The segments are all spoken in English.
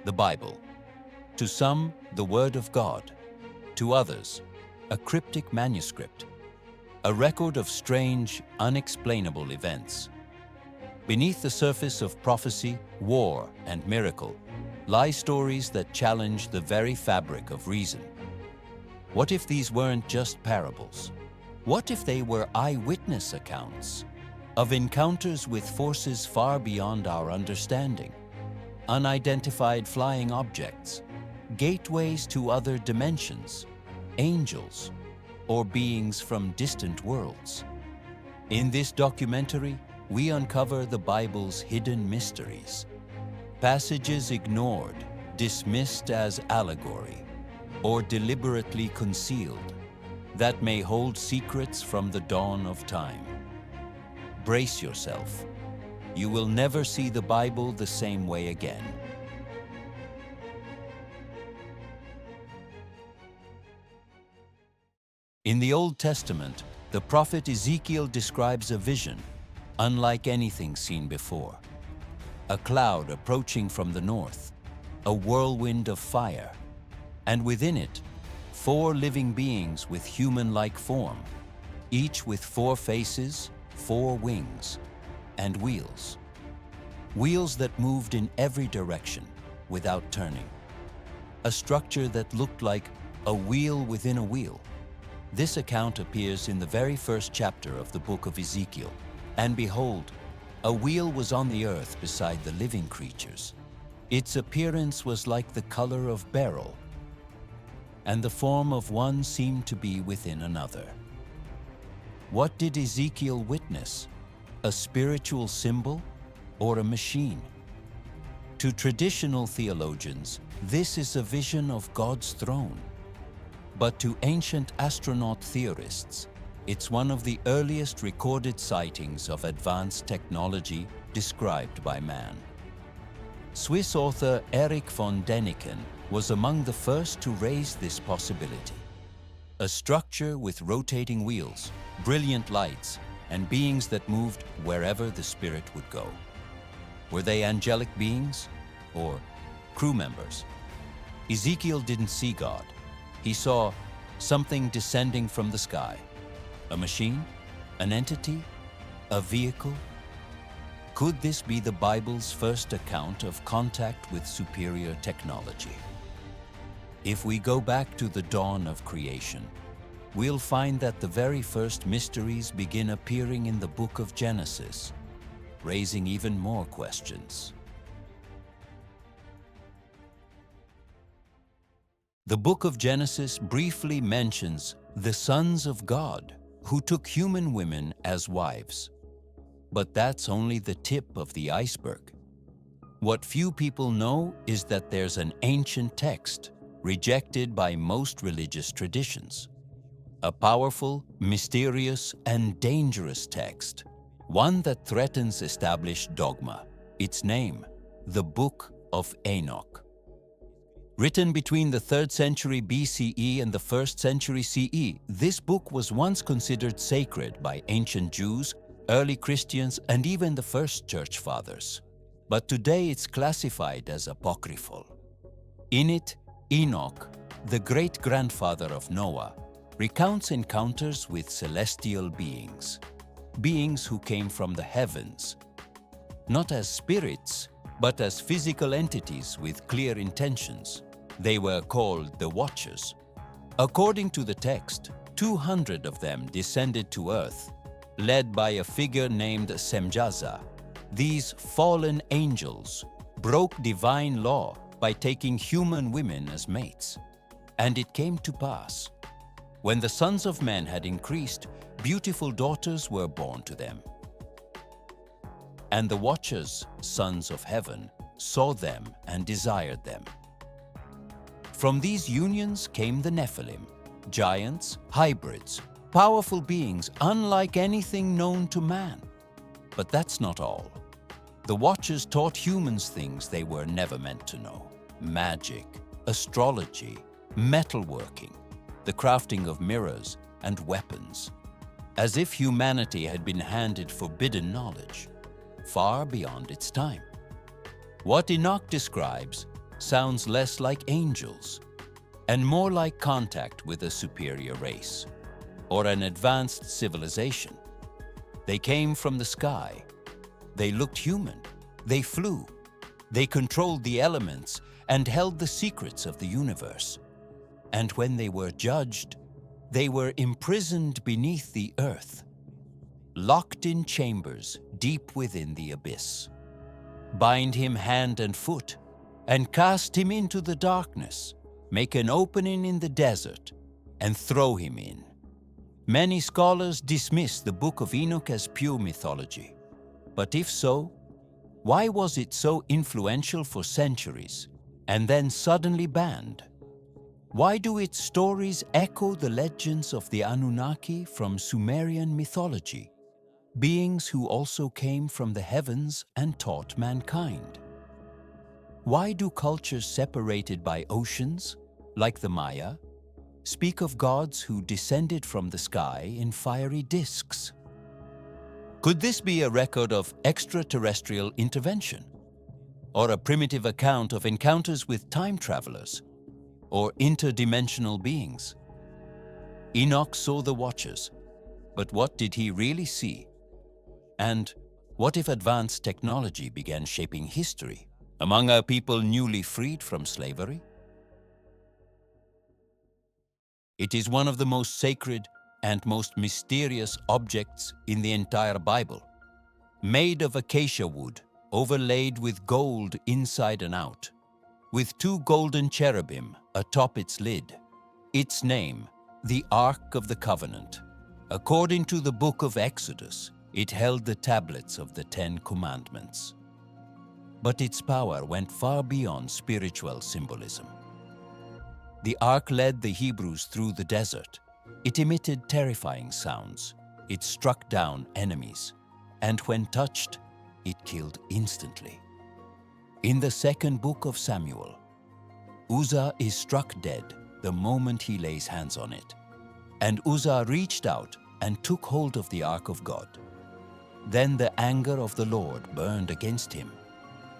the Bible. To some, the Word of God. To others, a cryptic manuscript, a record of strange, unexplainable events. Beneath the surface of prophecy, war, and miracle lie stories that challenge the very fabric of reason. What if these weren't just parables? What if they were eyewitness accounts of encounters with forces far beyond our understanding? Unidentified flying objects, gateways to other dimensions, angels, or beings from distant worlds. In this documentary, we uncover the Bible's hidden mysteries, passages ignored, dismissed as allegory, or deliberately concealed, that may hold secrets from the dawn of time. Brace yourself. You will never see the Bible the same way again. In the Old Testament, the prophet Ezekiel describes a vision unlike anything seen before. A cloud approaching from the north, a whirlwind of fire, and within it, 4 living beings with human-like form, each with 4 faces, 4 wings, and wheels. Wheels that moved in every direction without turning. A structure that looked like a wheel within a wheel. This account appears in the very first chapter of the Book of Ezekiel. And behold, a wheel was on the earth beside the living creatures. Its appearance was like the color of beryl, and the form of one seemed to be within another. What did Ezekiel witness? A spiritual symbol or a machine? To traditional theologians, this is a vision of God's throne. But to ancient astronaut theorists, it's one of the earliest recorded sightings of advanced technology described by man. Swiss author Erich von Däniken was among the first to raise this possibility. A structure with rotating wheels, brilliant lights, and beings that moved wherever the spirit would go. Were they angelic beings or crew members? Ezekiel didn't see God. He saw something descending from the sky. A machine? An entity? A vehicle? Could this be the Bible's first account of contact with superior technology? If we go back to the dawn of creation, we'll find that the very first mysteries begin appearing in the book of Genesis, raising even more questions. The book of Genesis briefly mentions the sons of God who took human women as wives. But that's only the tip of the iceberg. What few people know is that there's an ancient text rejected by most religious traditions. A powerful, mysterious, and dangerous text, one that threatens established dogma. Its name, the Book of Enoch. Written between the 3rd century BCE and the 1st century CE, this book was once considered sacred by ancient Jews, early Christians, and even the first church fathers. But today it's classified as apocryphal. In it, Enoch, the great-grandfather of Noah, recounts encounters with celestial beings, beings who came from the heavens, not as spirits, but as physical entities with clear intentions. They were called the Watchers. According to the text, 200 of them descended to earth, led by a figure named Semjaza. These fallen angels broke divine law by taking human women as mates. And it came to pass, when the sons of men had increased, beautiful daughters were born to them. And the Watchers, sons of heaven, saw them and desired them. From these unions came the Nephilim, giants, hybrids, powerful beings unlike anything known to man. But that's not all. The Watchers taught humans things they were never meant to know. Magic, astrology, metalworking, the crafting of mirrors and weapons. As if humanity had been handed forbidden knowledge, far beyond its time. What Enoch describes sounds less like angels and more like contact with a superior race or an advanced civilization. They came from the sky. They looked human. They flew. They controlled the elements and held the secrets of the universe. And when they were judged, they were imprisoned beneath the earth, locked in chambers deep within the abyss. Bind him hand and foot, and cast him into the darkness, make an opening in the desert, and throw him in. Many scholars dismiss the Book of Enoch as pure mythology. But if so, why was it so influential for centuries and then suddenly banned? Why do its stories echo the legends of the Anunnaki from Sumerian mythology, beings who also came from the heavens and taught mankind? Why do cultures separated by oceans, like the Maya, speak of gods who descended from the sky in fiery discs? Could this be a record of extraterrestrial intervention? Or a primitive account of encounters with time travelers? Or interdimensional beings? Enoch saw the watchers, but what did he really see? And what if advanced technology began shaping history among a people newly freed from slavery? It is one of the most sacred and most mysterious objects in the entire Bible, made of acacia wood, overlaid with gold inside and out, with 2 golden cherubim atop its lid. Its name, the Ark of the Covenant. According to the Book of Exodus, it held the tablets of the 10 Commandments. But its power went far beyond spiritual symbolism. The Ark led the Hebrews through the desert. It emitted terrifying sounds. It struck down enemies, and when touched, it killed instantly. In the 2nd book of Samuel, Uzzah is struck dead the moment he lays hands on it, and Uzzah reached out and took hold of the Ark of God. Then the anger of the Lord burned against him,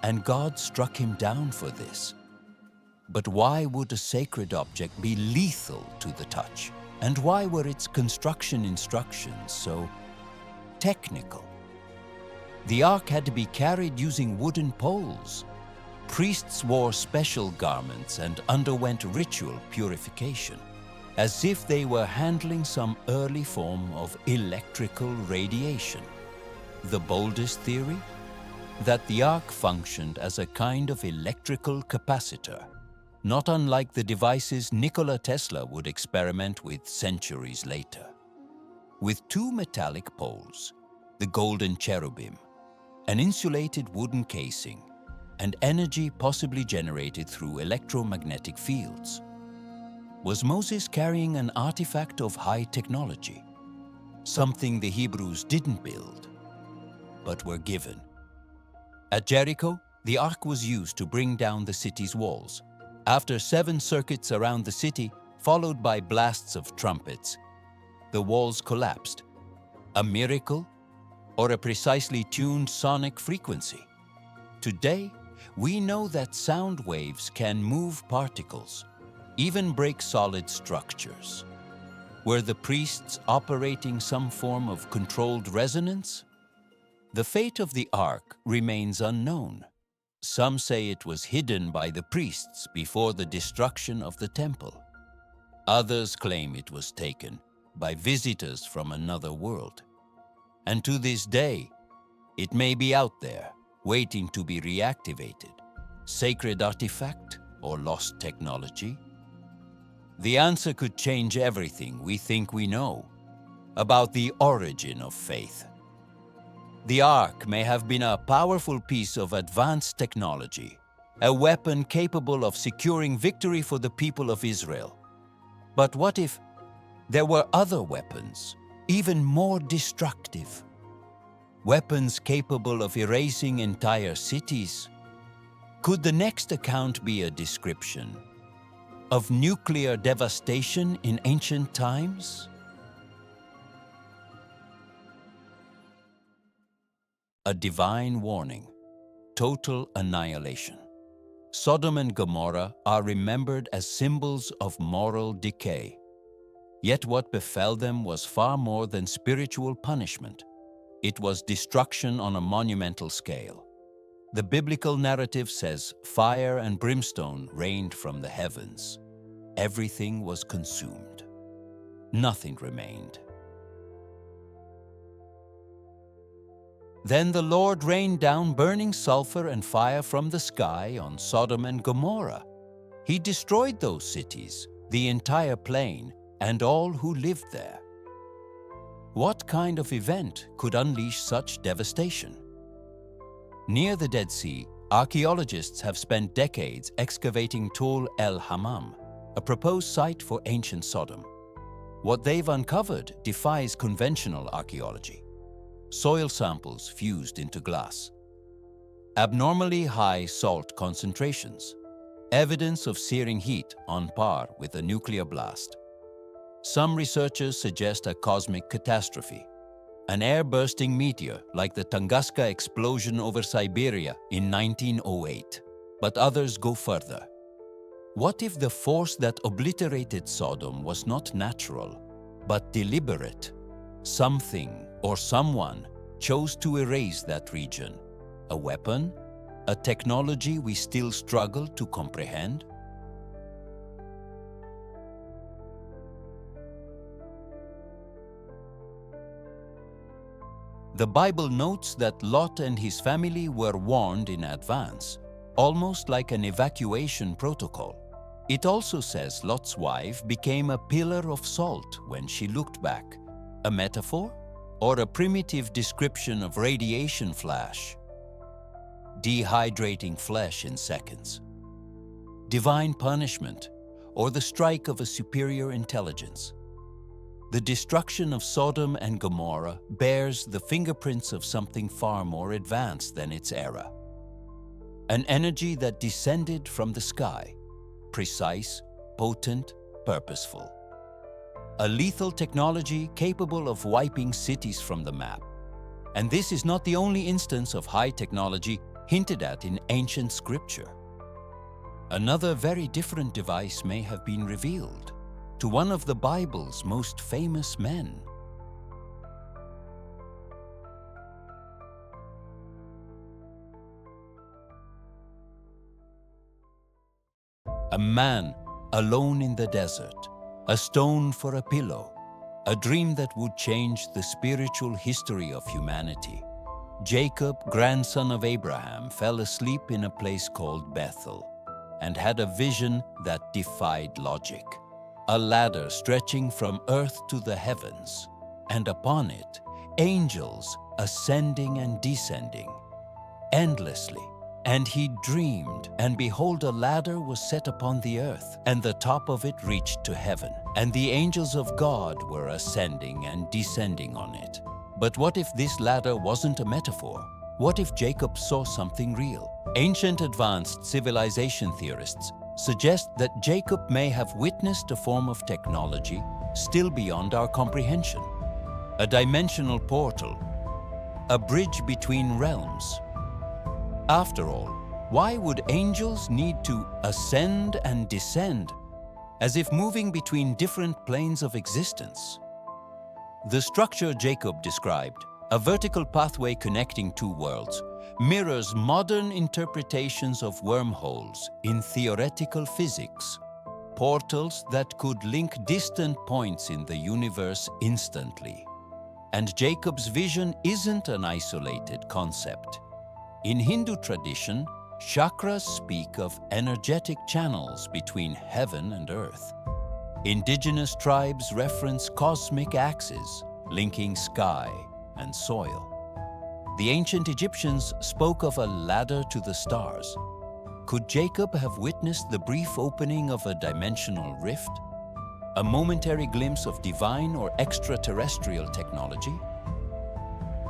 and God struck him down for this. But why would a sacred object be lethal to the touch? And why were its construction instructions so technical? The ark had to be carried using wooden poles. Priests wore special garments and underwent ritual purification, as if they were handling some early form of electrical radiation. The boldest theory? That the ark functioned as a kind of electrical capacitor, not unlike the devices Nikola Tesla would experiment with centuries later. With 2 metallic poles, the golden cherubim, an insulated wooden casing, and energy possibly generated through electromagnetic fields. Was Moses carrying an artifact of high technology, something the Hebrews didn't build, but were given? At Jericho, the ark was used to bring down the city's walls. After 7 circuits around the city, followed by blasts of trumpets, the walls collapsed. A miracle or a precisely tuned sonic frequency? Today, we know that sound waves can move particles, even break solid structures. Were the priests operating some form of controlled resonance? The fate of the ark remains unknown. Some say it was hidden by the priests before the destruction of the temple. Others claim it was taken by visitors from another world. And to this day, it may be out there, waiting to be reactivated. Sacred artifact or lost technology? The answer could change everything we think we know about the origin of faith. The ark may have been a powerful piece of advanced technology, a weapon capable of securing victory for the people of Israel. But what if there were other weapons, even more destructive? Weapons capable of erasing entire cities? Could the next account be a description of nuclear devastation in ancient times? A divine warning, total annihilation. Sodom and Gomorrah are remembered as symbols of moral decay. Yet what befell them was far more than spiritual punishment. It was destruction on a monumental scale. The biblical narrative says fire and brimstone rained from the heavens. Everything was consumed. Nothing remained. Then the Lord rained down burning sulfur and fire from the sky on Sodom and Gomorrah. He destroyed those cities, the entire plain, and all who lived there. What kind of event could unleash such devastation? Near the Dead Sea, archaeologists have spent decades excavating Tul el-Hammam, a proposed site for ancient Sodom. What they've uncovered defies conventional archaeology. Soil samples fused into glass, abnormally high salt concentrations, evidence of searing heat on par with a nuclear blast. Some researchers suggest a cosmic catastrophe, an air-bursting meteor like the Tunguska explosion over Siberia in 1908. But others go further. What if the force that obliterated Sodom was not natural, but deliberate? Something or someone chose to erase that region. A weapon? A technology we still struggle to comprehend? The Bible notes that Lot and his family were warned in advance, almost like an evacuation protocol. It also says Lot's wife became a pillar of salt when she looked back. A metaphor? Or a primitive description of radiation flash? Dehydrating flesh in seconds. Divine punishment, or the strike of a superior intelligence. The destruction of Sodom and Gomorrah bears the fingerprints of something far more advanced than its era. An energy that descended from the sky, precise, potent, purposeful. A lethal technology capable of wiping cities from the map. And this is not the only instance of high technology hinted at in ancient scripture. Another very different device may have been revealed to one of the Bible's most famous men. A man alone in the desert, a stone for a pillow, a dream that would change the spiritual history of humanity. Jacob, grandson of Abraham, fell asleep in a place called Bethel and had a vision that defied logic. A ladder stretching from earth to the heavens, and upon it, angels ascending and descending, endlessly. And he dreamed, and behold, a ladder was set upon the earth, and the top of it reached to heaven, and the angels of God were ascending and descending on it. But what if this ladder wasn't a metaphor? What if Jacob saw something real? Ancient advanced civilization theorists suggest that Jacob may have witnessed a form of technology still beyond our comprehension. A dimensional portal, a bridge between realms. After all, why would angels need to ascend and descend, as if moving between different planes of existence? The structure Jacob described, a vertical pathway connecting two worlds, mirrors modern interpretations of wormholes in theoretical physics, portals that could link distant points in the universe instantly. And Jacob's vision isn't an isolated concept. In Hindu tradition, chakras speak of energetic channels between heaven and earth. Indigenous tribes reference cosmic axes linking sky and soil. The ancient Egyptians spoke of a ladder to the stars. Could Jacob have witnessed the brief opening of a dimensional rift? A momentary glimpse of divine or extraterrestrial technology?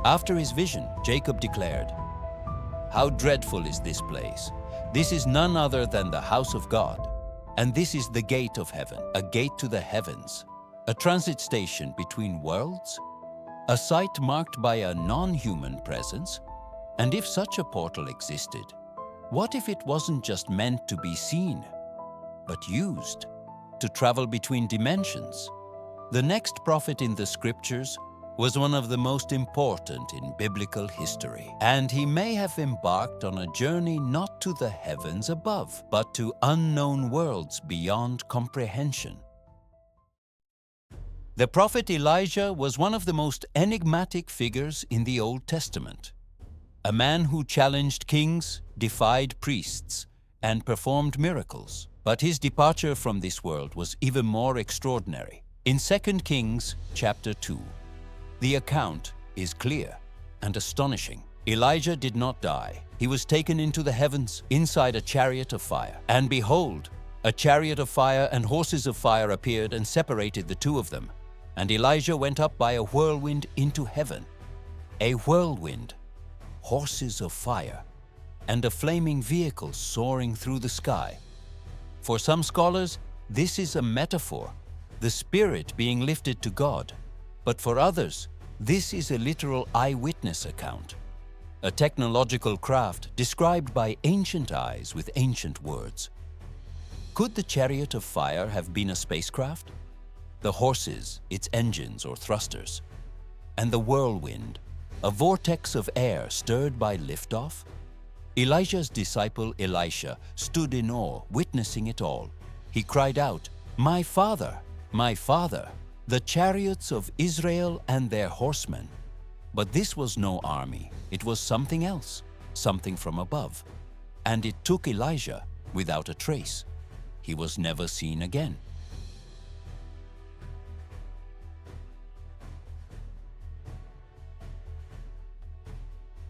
After his vision, Jacob declared, "How dreadful is this place! This is none other than the house of God. And this is the gate of heaven, a gate to the heavens, a transit station between worlds, a site marked by a non-human presence. And if such a portal existed, What if it wasn't just meant to be seen, but used to travel between dimensions? The next prophet in the scriptures was one of the most important in biblical history, and he may have embarked on a journey not to the heavens above, but to unknown worlds beyond comprehension. The prophet Elijah was one of the most enigmatic figures in the Old Testament. A man who challenged kings, defied priests, and performed miracles. But his departure from this world was even more extraordinary. In 2 Kings chapter 2, the account is clear and astonishing. Elijah did not die. He was taken into the heavens inside a chariot of fire. And behold, a chariot of fire and horses of fire appeared and separated the two of them. And Elijah went up by a whirlwind into heaven. A whirlwind, horses of fire, and a flaming vehicle soaring through the sky. For some scholars, this is a metaphor, the Spirit being lifted to God. But for others, this is a literal eyewitness account, a technological craft described by ancient eyes with ancient words. Could the chariot of fire have been a spacecraft? The horses, its engines or thrusters, and the whirlwind, a vortex of air stirred by liftoff? Elijah's disciple Elisha stood in awe, witnessing it all. He cried out, my father, the chariots of Israel and their horsemen." But this was no army. It was something else, something from above. And it took Elijah without a trace. He was never seen again.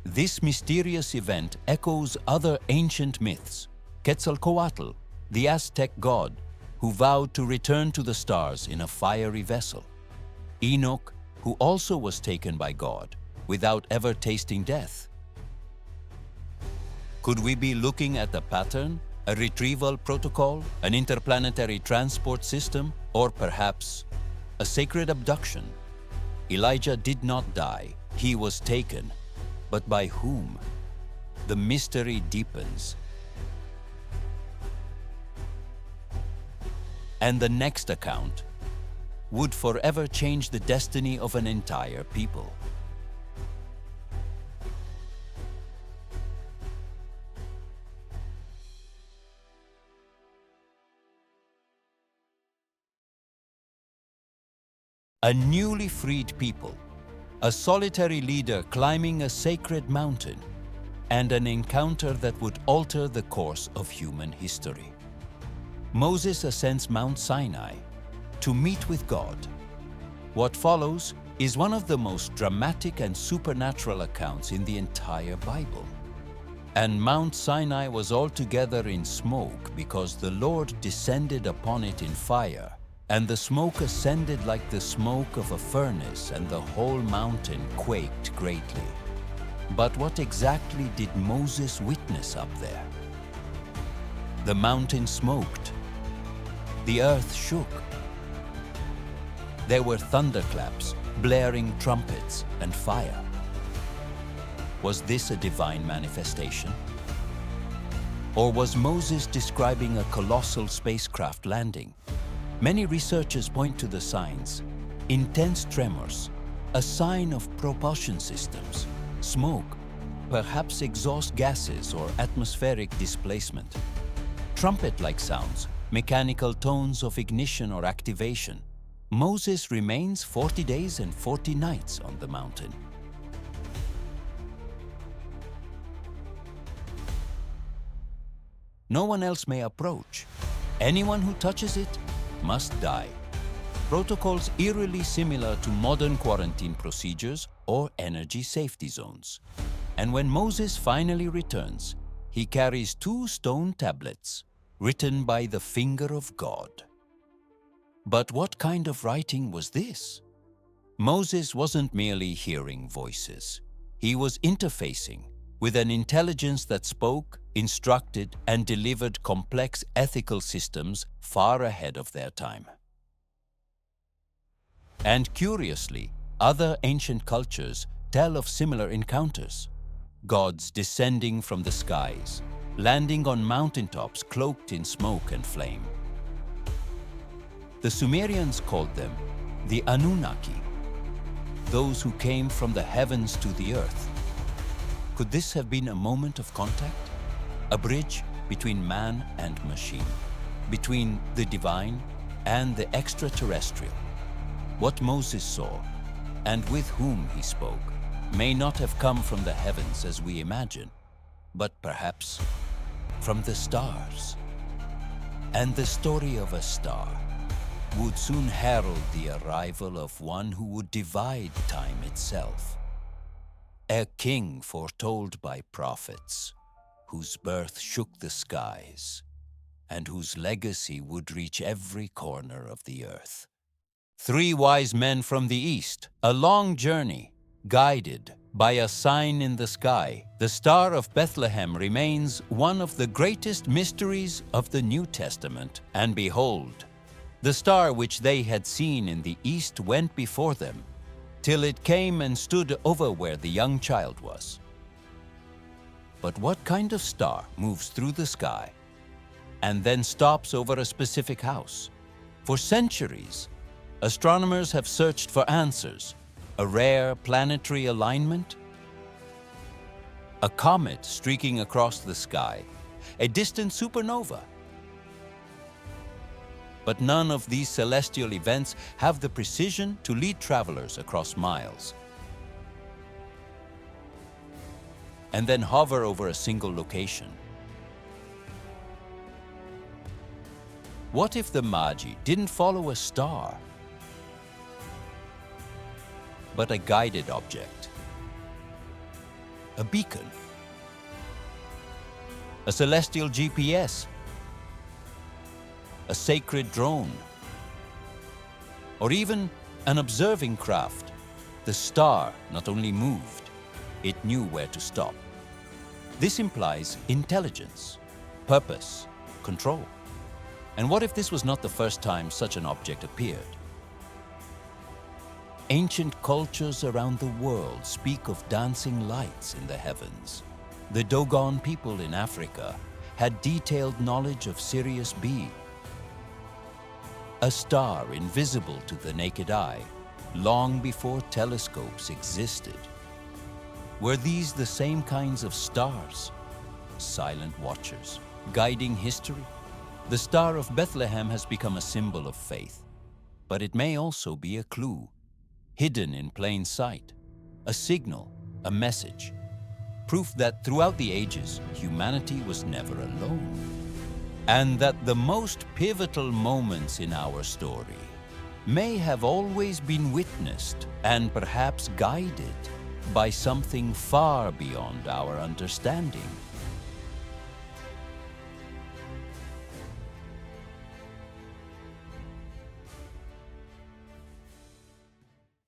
This mysterious event echoes other ancient myths. Quetzalcoatl, the Aztec god, who vowed to return to the stars in a fiery vessel. Enoch, who also was taken by God without ever tasting death. Could we be looking at a pattern, a retrieval protocol, an interplanetary transport system, or perhaps a sacred abduction? Elijah did not die. He was taken. But by whom? The mystery deepens. And the next account would forever change the destiny of an entire people. A newly freed people, a solitary leader climbing a sacred mountain, and an encounter that would alter the course of human history. Moses ascends Mount Sinai to meet with God. What follows is one of the most dramatic and supernatural accounts in the entire Bible. And Mount Sinai was altogether in smoke because the Lord descended upon it in fire, and the smoke ascended like the smoke of a furnace, and the whole mountain quaked greatly. But what exactly did Moses witness up there? The mountain smoked. The earth shook. There were thunderclaps, blaring trumpets, and fire. Was this a divine manifestation? Or was Moses describing a colossal spacecraft landing? Many researchers point to the signs: intense tremors, a sign of propulsion systems, smoke, perhaps exhaust gases or atmospheric displacement, trumpet-like sounds, mechanical tones of ignition or activation. Moses remains 40 days and 40 nights on the mountain. No one else may approach. Anyone who touches it must die. Protocols eerily similar to modern quarantine procedures or energy safety zones. And when Moses finally returns, he carries 2 stone tablets written by the finger of God. But what kind of writing was this? Moses wasn't merely hearing voices. He was interfacing with an intelligence that spoke, instructed, and delivered complex ethical systems far ahead of their time. And curiously, other ancient cultures tell of similar encounters. Gods descending from the skies, landing on mountaintops cloaked in smoke and flame. The Sumerians called them the Anunnaki, those who came from the heavens to the earth. Could this have been a moment of contact? A bridge between man and machine, between the divine and the extraterrestrial? What Moses saw, and with whom he spoke, may not have come from the heavens as we imagine, but perhaps from the stars. And the story of a star would soon herald the arrival of one who would divide time itself. A king foretold by prophets, whose birth shook the skies, and whose legacy would reach every corner of the earth. 3 wise men from the east, a long journey, guided by a sign in the sky. The Star of Bethlehem remains one of the greatest mysteries of the New Testament. And behold, the star which they had seen in the east went before them, till it came and stood over where the young child was. But what kind of star moves through the sky and then stops over a specific house? For centuries, astronomers have searched for answers. A rare planetary alignment? A comet streaking across the sky? A distant supernova? But none of these celestial events have the precision to lead travelers across miles and then hover over a single location. What if the Magi didn't follow a star, but a guided object? A beacon? A celestial GPS? A sacred drone? Or even an observing craft? The star not only moved, it knew where to stop. This implies intelligence, purpose, control. And what if this was not the first time such an object appeared? Ancient cultures around the world speak of dancing lights in the heavens. The Dogon people in Africa had detailed knowledge of Sirius B, a star invisible to the naked eye, long before telescopes existed. Were these the same kinds of stars, silent watchers, guiding history? The Star of Bethlehem has become a symbol of faith, but it may also be a clue, hidden in plain sight, a signal, a message, proof that throughout the ages, humanity was never alone, and that the most pivotal moments in our story may have always been witnessed and perhaps guided by something far beyond our understanding.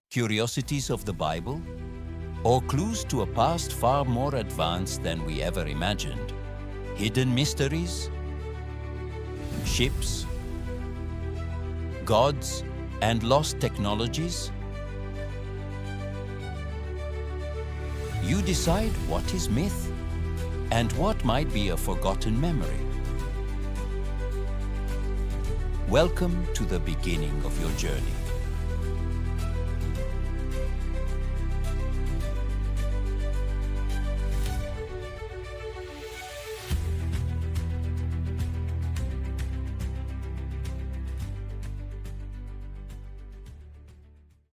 Curiosities of the Bible, or clues to a past far more advanced than we ever imagined? Hidden mysteries? Ships? Gods and lost technologies? You decide what is myth and what might be a forgotten memory. Welcome to the beginning of your journey.